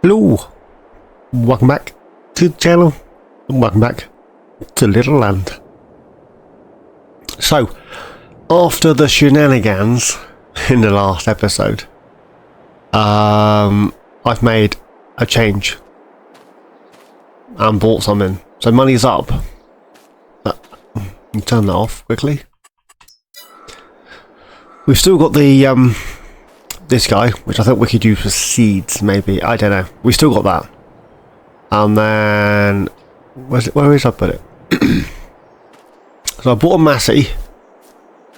Hello, welcome back to the channel, and welcome back to Littleland. So, after the shenanigans in the last episode, I've made a change and bought something. So money's up. Turn that off quickly. We've still got the this guy, which I think we could use for seeds, maybe. I don't know. We still got that. And then where is I put it? So I bought a Massey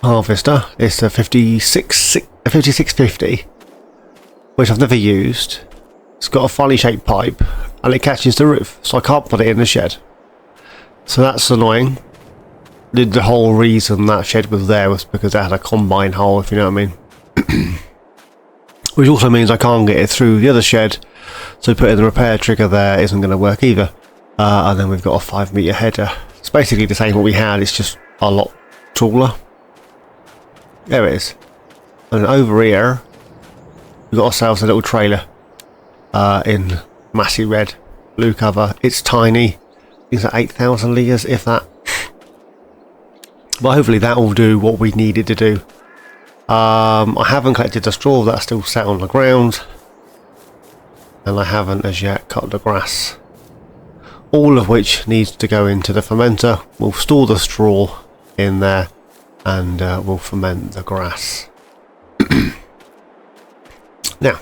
harvester. It's a 5650, which I've never used. It's got a funny shaped pipe and it catches the roof, so I can't put it in the shed. So that's annoying. The whole reason that shed was there was because it had a combine hole, if you know what I mean. Which also means I can't get it through the other shed, so putting the repair trigger there isn't going to work either. And then we've got a 5 metre header. It's basically the same what we had, it's just a lot taller. There it is. And over here we've got ourselves a little trailer in massy red blue cover. It's tiny. It's at 8,000 litres, if that. But hopefully that will do what we needed to do. I haven't collected the straw, that's still sat on the ground, and I haven't as yet cut the grass, all of which needs to go into the fermenter. We'll store the straw in there and we'll ferment the grass. Now,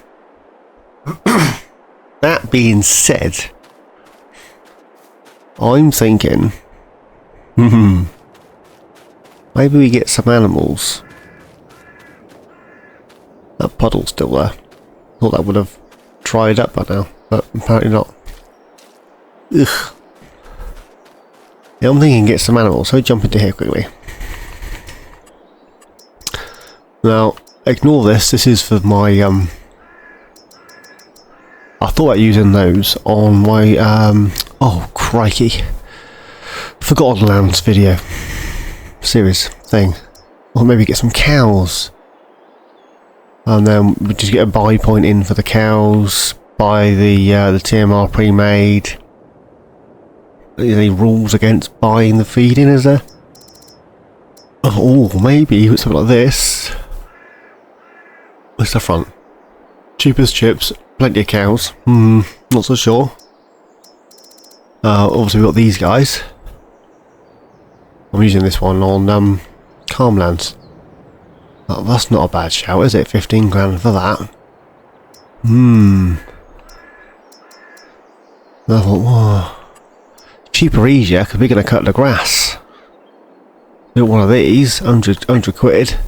that being said, I'm thinking maybe we get some animals. That puddle's still there. Thought that would have dried up by now, but apparently not. Ugh. Yeah, I'm thinking get some animals, so jump into here quickly. Now, ignore this. This is for my I thought about using those on my oh crikey, Forgotten Lands video series thing. Or maybe get some cows. And then we just get a buy point in for the cows, buy the TMR pre-made. Any rules against buying the feed in, is there? Oh, maybe something like this. Where's the front? Cheap as chips, plenty of cows. Not so sure. Obviously we've got these guys. I'm using this one on Calmlands. Oh, that's not a bad shout, is it? 15 grand for that. I thought, whoa. Cheaper, easier, because we're going to cut the grass. Do one of these, 100 quid.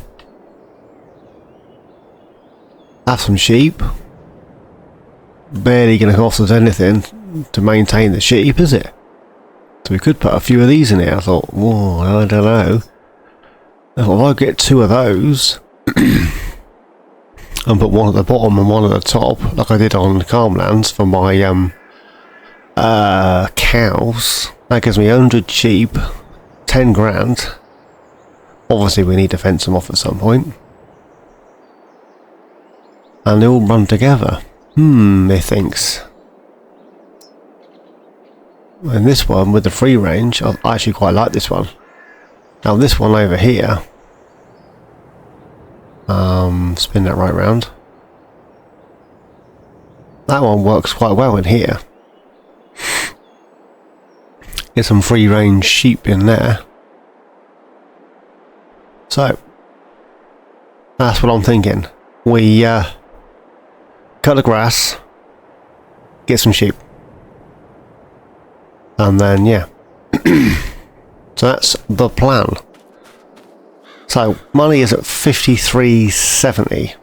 Have some sheep. Barely going to cost us anything to maintain the sheep, is it? So we could put a few of these in here. I thought, whoa, I don't know. If I get 2 of those and put one at the bottom and one at the top, like I did on Calmlands for my cows, that gives me 100 sheep, 10 grand. Obviously we need to fence them off at some point. And they all run together. Methinks. And this one with the free range, I actually quite like this one. Now this one over here, spin that right round. That one works quite well in here. Get some free range sheep in there. So, that's what I'm thinking. We cut the grass, get some sheep. And then, yeah. So that's the plan. So money is at 53.70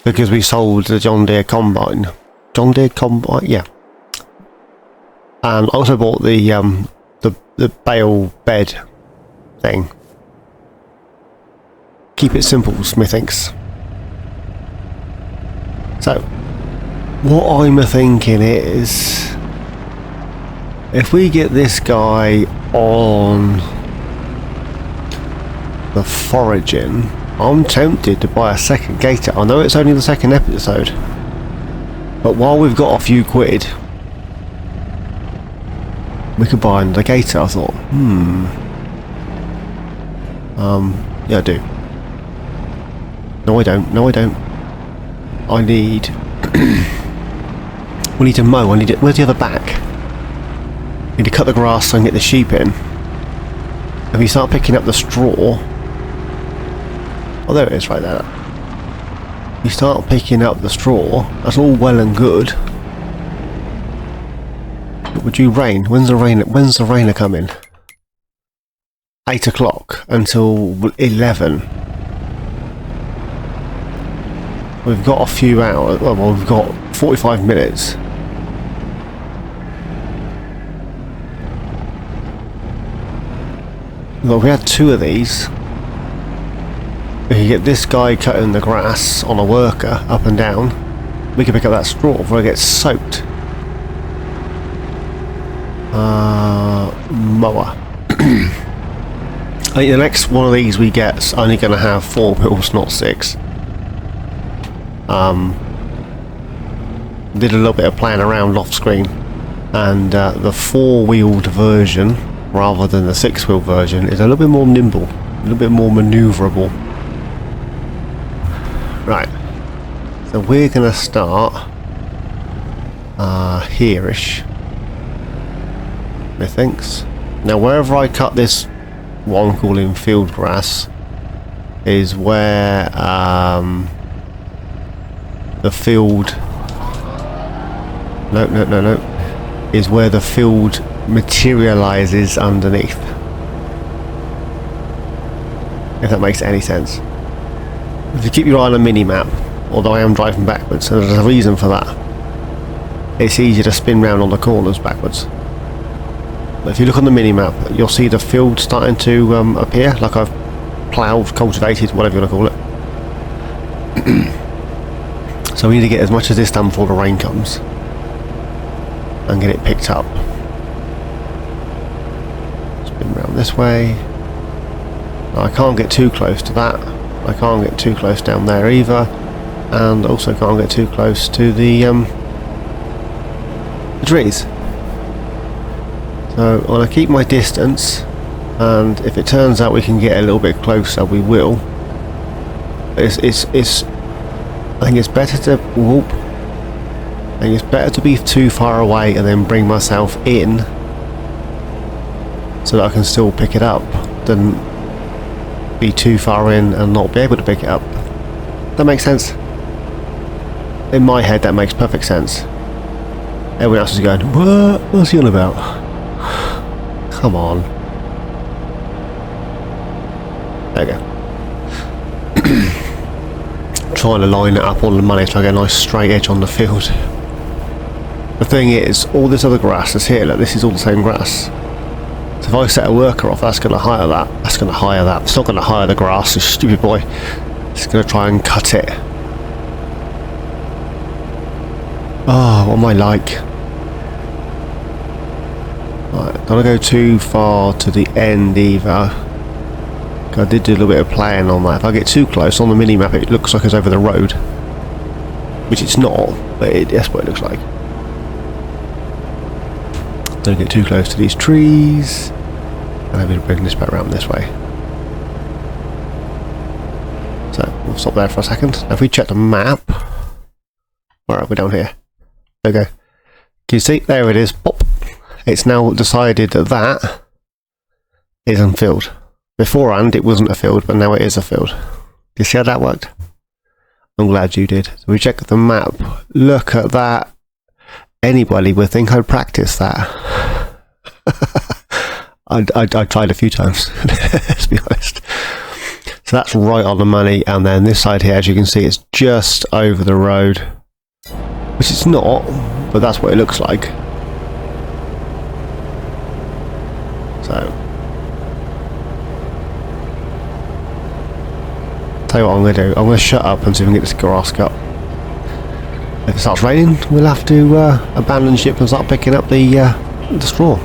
because we sold the John Deere combine. John Deere combine, yeah. And I also bought the bale bed thing. Keep it simple, methinks. So what I'm thinking is, if we get this guy on the foraging, I'm tempted to buy a second gator. I know it's only the second episode, But while we've got a few quid, we could buy the Gator. I thought, yeah, I do. No, I don't. No, I don't. I need... we need to mow. I need it. Where's the other back? I need to cut the grass so I can get the sheep in. If you start picking up the straw... Oh, there it is, right there. You start picking up the straw, that's all well and good. But would you rain? When's the rainer coming? 8 o'clock until 11. We've got a few hours. Well, we've got 45 minutes. Well, we had 2 of these. We could get this guy cutting the grass on a worker up and down. We could pick up that straw before it gets soaked. Mower. I think the next one of these we get's only going to have 4 wheels, not 6. Did a little bit of playing around off screen, and the 4-wheeled version, rather than the 6-wheel version, is a little bit more nimble, a little bit more manoeuvrable. Right, so we're going to start here-ish, methinks. Now wherever I cut this, what I'm calling field grass, is where the field... No, is where the field materializes underneath. If that makes any sense. If you keep your eye on a mini-map, although I am driving backwards, and there's a reason for that. It's easier to spin round on the corners backwards. But if you look on the mini-map, you'll see the field starting to appear, like I've ploughed, cultivated, whatever you want to call it. So we need to get as much of this done before the rain comes, and get it picked up. Spin round this way. Now, I can't get too close to that. I can't get too close down there either, and also can't get too close to the trees. So I'm going to keep my distance, and if it turns out we can get a little bit closer, we will. I think it's better to whoop. I think it's better to be too far away and then bring myself in, so that I can still pick it up, than be too far in and not be able to pick it up. That makes sense? In my head, that makes perfect sense. Everyone else is going, what? What's he on about? Come on. There we go. Trying to line it up on the money so I get a nice straight edge on the field. The thing is, all this other grass that's here, look, this is all the same grass. So if I set a worker off, that's going to hire that. That's going to hire that. It's not going to hire the grass, this stupid boy. It's going to try and cut it. Oh, what am I like? Right, don't go too far to the end either. I did do a little bit of playing on that. If I get too close on the mini-map, it looks like it's over the road. Which it's not, but that's what it looks like. Don't get too close to these trees. And I'm going to bring this back around this way. So, we'll stop there for a second. Now if we check the map... Where are we? Down here. There we go. Can you see? There it is. Pop. It's now decided that that is a field. Beforehand it wasn't a field, but now it is a field. Do you see how that worked? I'm glad you did. So we check the map. Look at that. Anybody would think I'd practice that. I tried a few times, let's be honest. So that's right on the money, and then this side here, as you can see, it's just over the road. Which it's not, but that's what it looks like. So... Tell you what I'm going to do, I'm going to shut up and see if we can get this grass cut. If it starts raining, we'll have to abandon ship and start picking up the straw.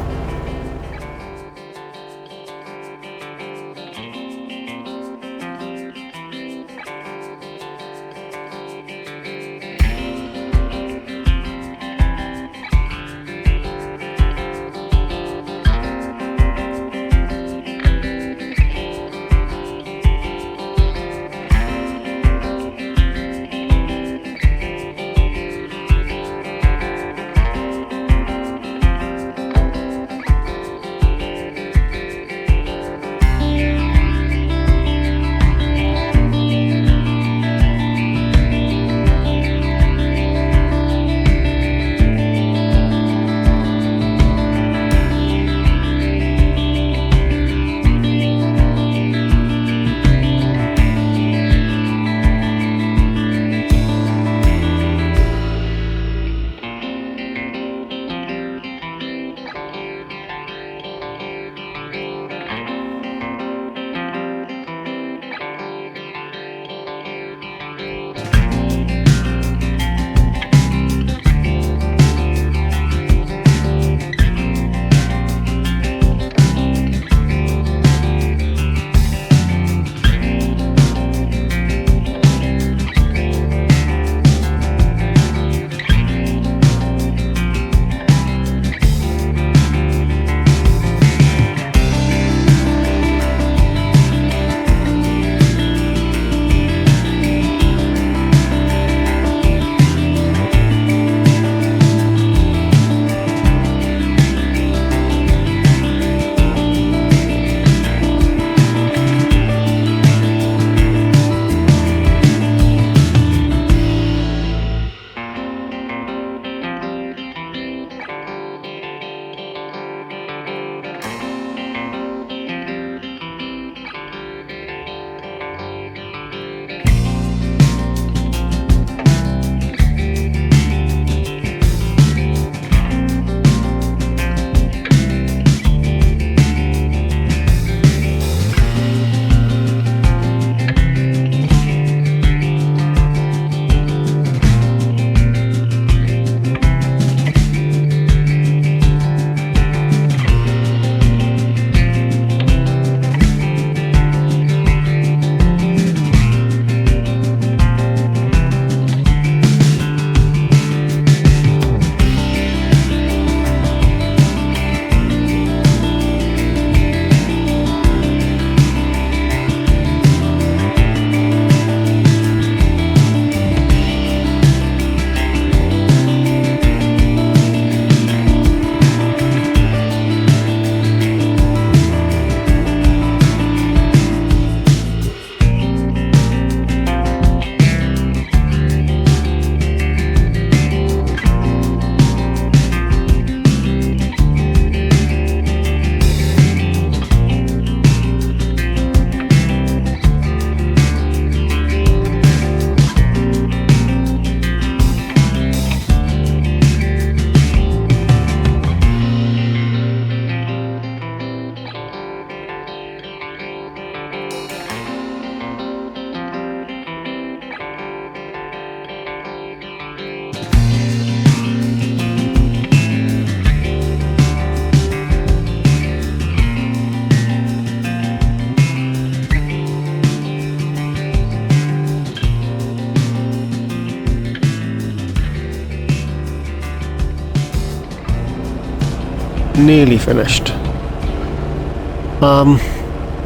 nearly finished.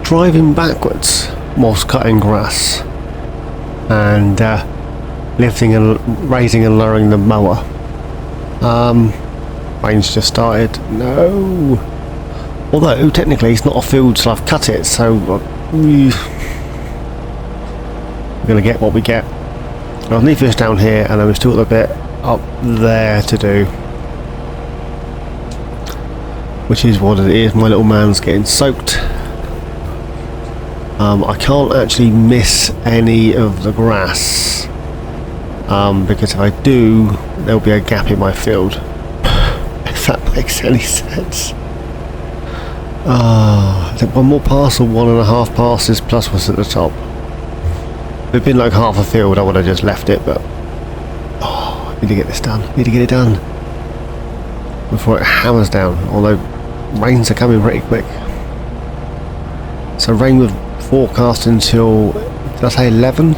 Driving backwards whilst cutting grass and lifting and raising and lowering the mower. Rain's just started. No. Although technically it's not a field, so I've cut it, so we're gonna get what we get. I'll leave this down here, and then we've still got a bit up there to do, which is what it is. My little man's getting soaked. I can't actually miss any of the grass, because if I do, there'll be a gap in my field. If that makes any sense. Is it one more pass or 1.5 passes plus what's at the top? If it'd been like half a field, I would have just left it, but I need to get this done. Need to get it done before it hammers down, although rains are coming pretty quick. So rain with forecast until, did I say 11?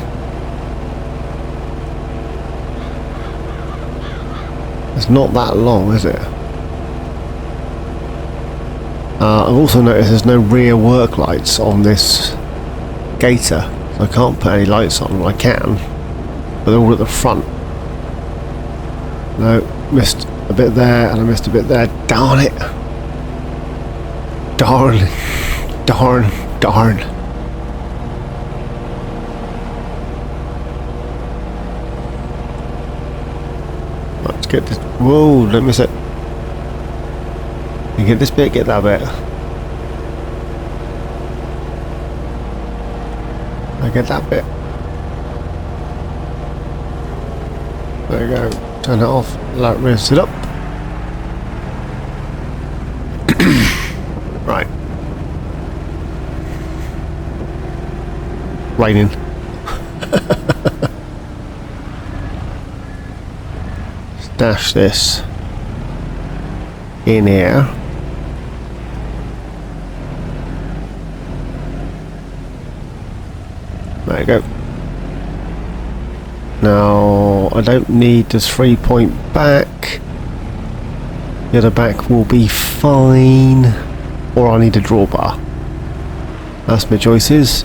It's not that long, is it? I've also noticed there's no rear work lights on this Gator, so I can't put any lights on. I can, but they're all at the front. No, missed a bit there, and I missed a bit there. Darn it! Darn! Darn! Darn! Let's get this. Whoa! Don't miss it. You get this bit, get that bit. I get that bit. There you go. Turn it off. Raise it up. Right. Raining. Stash this in here. There you go. Now I don't need this 3-point back. The other back will be fine, or I need a drawbar. That's my choices.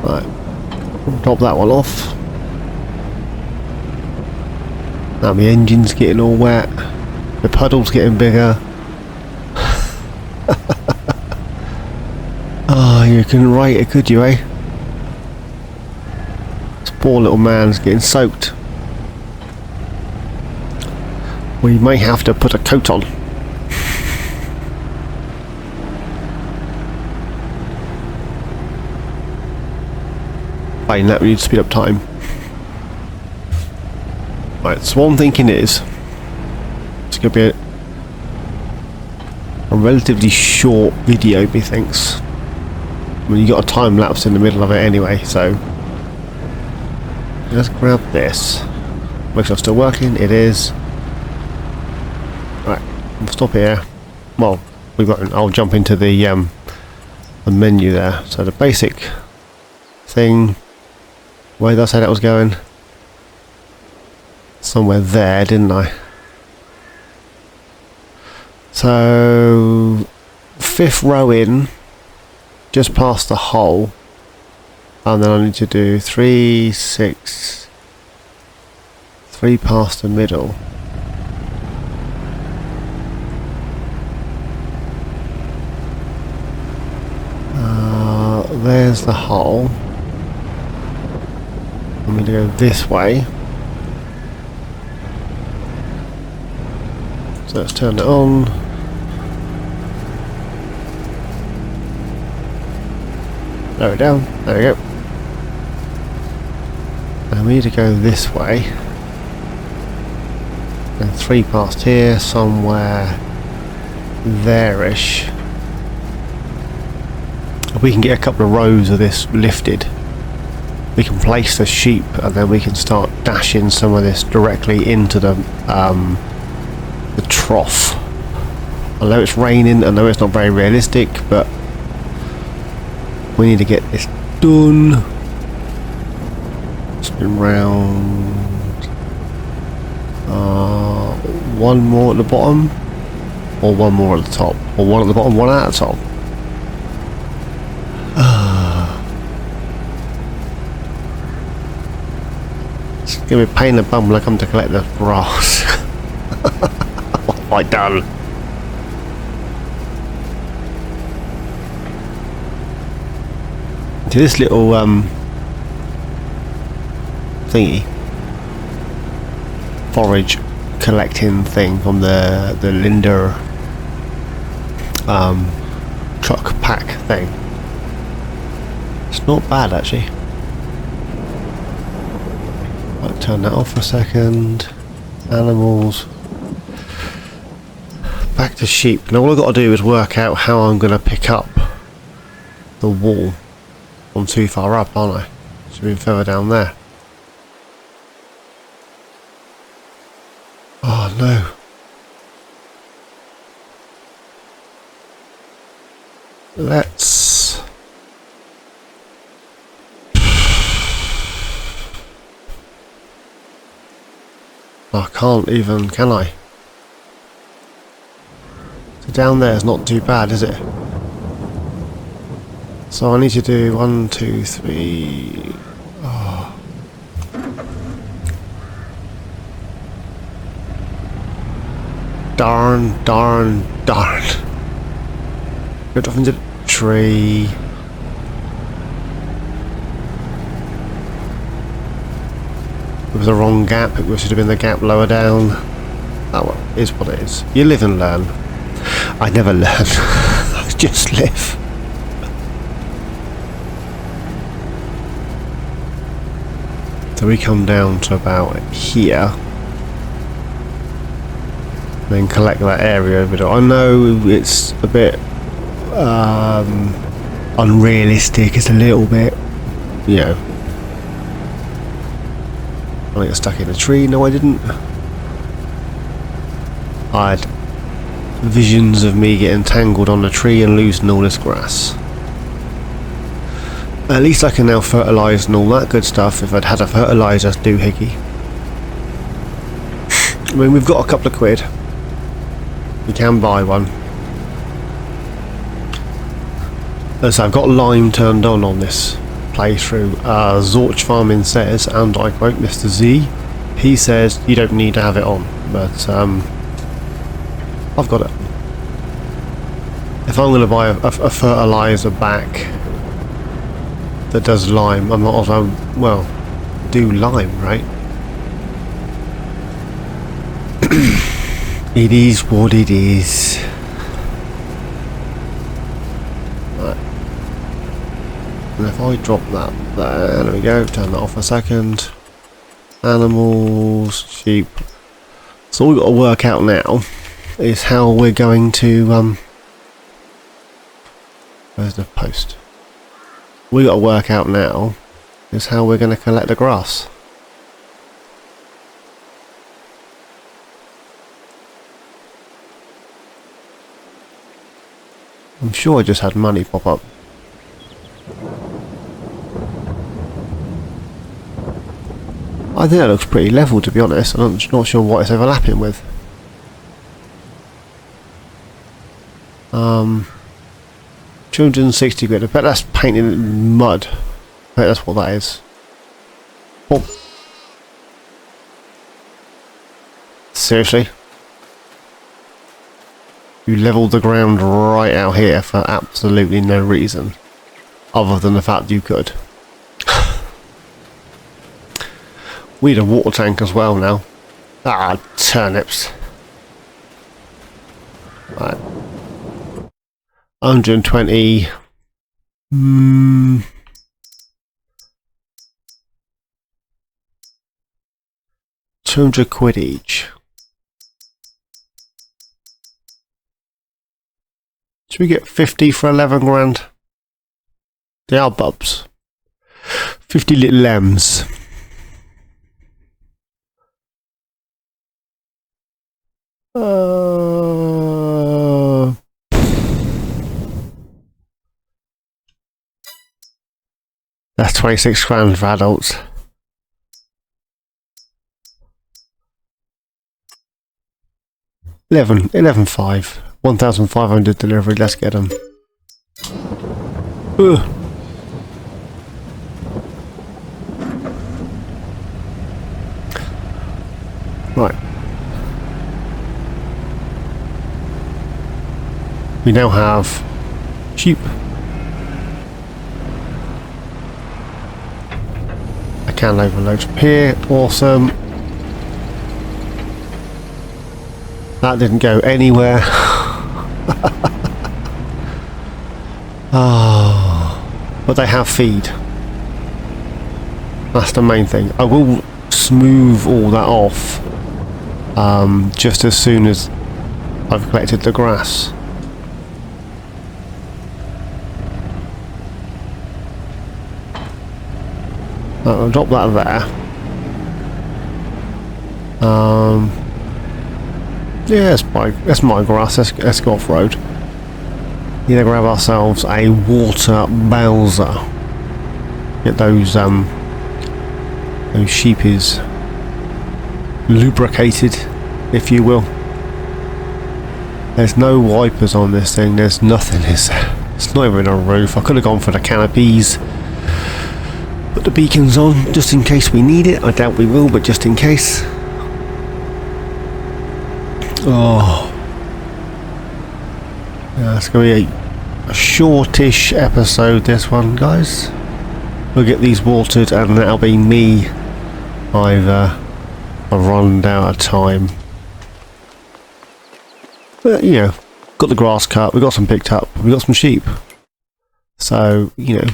Right, top that one off. Now my engine's getting all wet. The puddle's getting bigger. Oh, you couldn't write it, could you, eh? This poor little man's getting soaked. We may have to put a coat on. Fine, that we need to speed up time. Right, so what I'm thinking is it's going to be a relatively short video, methinks. I mean, you got a time lapse in the middle of it anyway, so let's grab this. Make sure it's still working. It is. Right, we'll stop here. Well, we've got. I'll jump into the menu there. So the basic thing. Where did I say that was going? Somewhere there, didn't I? So 5th row in, just past the hole, and then I need to do 3, 6, 3 past the middle. There's the hole. I'm going to go this way. So let's turn it on. Lower it down. There we go. And we need to go this way. And 3 past here, somewhere there-ish. If we can get a couple of rows of this lifted, we can place the sheep, and then we can start dashing some of this directly into the trough. I know it's raining, I know it's not very realistic, but we need to get this done. Spin round. one more at the bottom, or one more at the top, or one at the bottom, one at the top. It's gonna be a pain in the bum when I come to collect the grass. What have I done? To this little thingy, forage collecting thing from the Linder truck pack thing. It's not bad actually. I'll turn that off for a second. Animals. Back to sheep. Now all I've got to do is work out how I'm going to pick up the wall. I'm too far up, aren't I? Should be further down there. Oh no. Let's... I can't even, can I? So down there is not too bad, is it? So I need to do 1, 2, 3... Oh. Darn. Go off into the tree. It was the wrong gap, it should have been the gap lower down. Oh well, it is what it is. You live and learn. I never learn. I just live. So we come down to about here. Then collect that area over there. I know it's a bit unrealistic, it's a little bit, you know. I got stuck in a tree. No, I didn't. I had visions of me getting tangled on a tree and losing all this grass. At least I can now fertilise and all that good stuff. If I'd had a fertiliser doohickey. I mean, we've got a couple of quid. We can buy one. So I've got lime turned on this playthrough. Zorch Farming says, and I quote Mr. Z, he says you don't need to have it on, but I've got it. If I'm going to buy a fertiliser back that does lime, I'm not, well, do lime, right? It is what it is. Right. And if I drop that there we go, turn that off a second. Animals, sheep. So all we've got to work out now is how we're going to where's the post? We got to work out now is how we're going to collect the grass. I'm sure I just had money pop up. I think that looks pretty level, to be honest. I'm not sure what it's overlapping with. 260 quid. I bet that's painted in mud. I bet that's what that is. Oh. Seriously? You levelled the ground right out here for absolutely no reason. Other than the fact you could. We need a water tank as well now. Ah, turnips. Right. 120. 200 quid each. Should we get 50 for 11 grand? They are bubs. 50 little lambs. That's 26 grand for adults. 11.5. 1,500 delivery. Let's get them. Ugh. Right. We now have sheep. I can overload from here. Awesome. That didn't go anywhere. But they have feed. That's the main thing. I will smooth all that off just as soon as I've collected the grass. I'll drop that there. Yeah, that's my grass. Let's go off-road. Need to grab ourselves a water bowser. Get those sheepies lubricated, if you will. There's no wipers on this thing. There's nothing, is there? It's not even a roof. I could have gone for the canopies. Put the beacons on just in case we need it. I doubt we will, but just in case. Oh, yeah, it's going to be a shortish episode, this one, guys. We'll get these watered and that'll be me. I've run out of time. But, you know, got the grass cut, we got some picked up, we got some sheep. So, you know.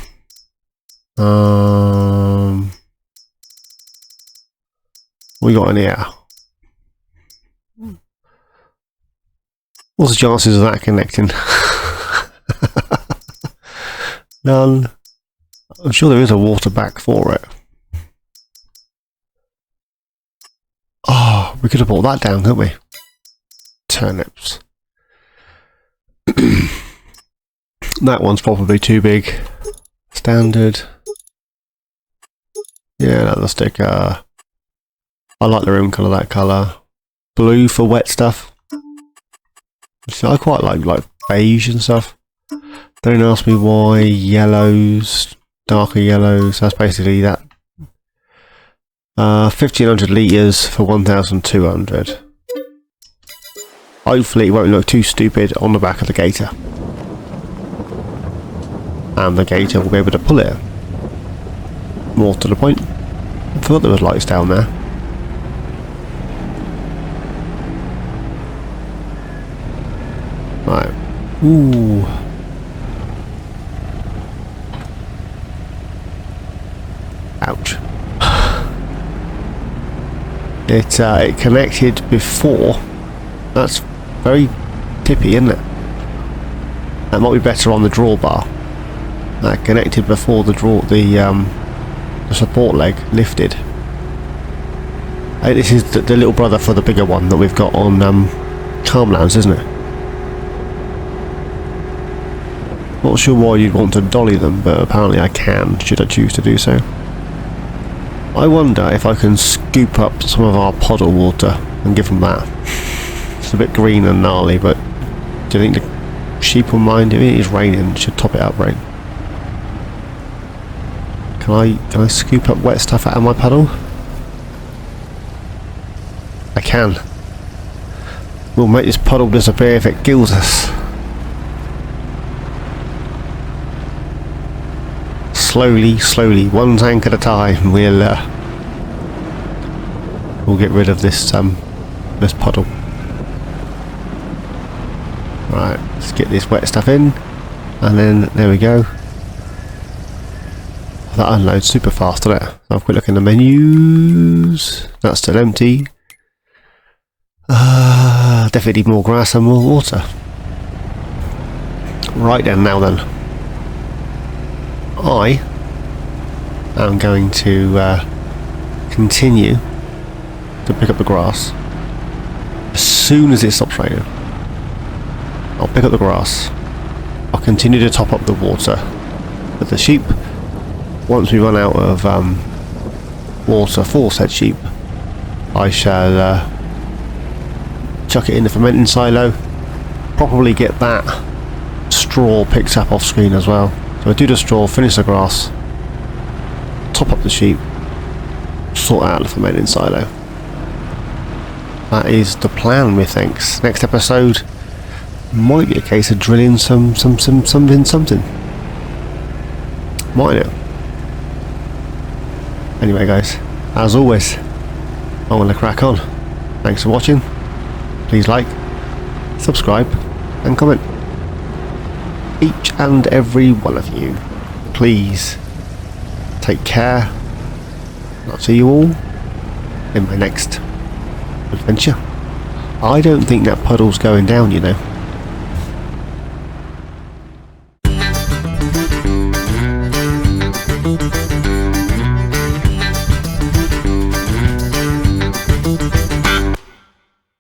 What we got in here? What's the chances of that connecting? None. I'm sure there is a water back for it. Oh, we could have brought that down, couldn't we? Turnips. That one's probably too big. Standard. Yeah, that'll stick. I like the room colour, that colour. Blue for wet stuff. So I quite like beige and stuff. Don't ask me why. Yellows, darker yellows. That's basically that. 1,500 litres for 1,200. Hopefully it won't look too stupid on the back of the Gator. And the Gator will be able to pull it. More to the point. I thought there was lights down there. Right. Ooh. Ouch. It connected before. That's very tippy, isn't it? That might be better on the drawbar. That connected before the support leg lifted. Hey, this is the little brother for the bigger one that we've got on Calmlands, isn't it? Not sure why you'd want to dolly them, but apparently I can, should I choose to do so. I wonder if I can scoop up some of our puddle water and give them that. It's a bit green and gnarly, but do you think the sheep will mind? If it is raining, it should top it up, right? Can I scoop up wet stuff out of my puddle? I can. We'll make this puddle disappear if it kills us. Slowly, one tank at a time, we'll get rid of this this puddle. Right, let's get this wet stuff in, and then there we go. That unloads super fast, doesn't it? I've quick look in the menus. That's still empty. Definitely need more grass and more water. Right then, now then. I am going to continue to pick up the grass as soon as it stops raining. I'll pick up the grass. I'll continue to top up the water with the sheep. Once we run out of water for said sheep, I shall chuck it in the fermenting silo, probably get that straw picked up off screen as well. So I do the straw, finish the grass, top up the sheep, sort out the fermenting silo. That is the plan, methinks. Next episode might be a case of drilling something. Might it? Anyway guys, as always, I'm going to crack on. Thanks for watching. Please like, subscribe and comment. Each and every one of you, please take care. I'll see you all in my next adventure. I don't think that puddle's going down, you know.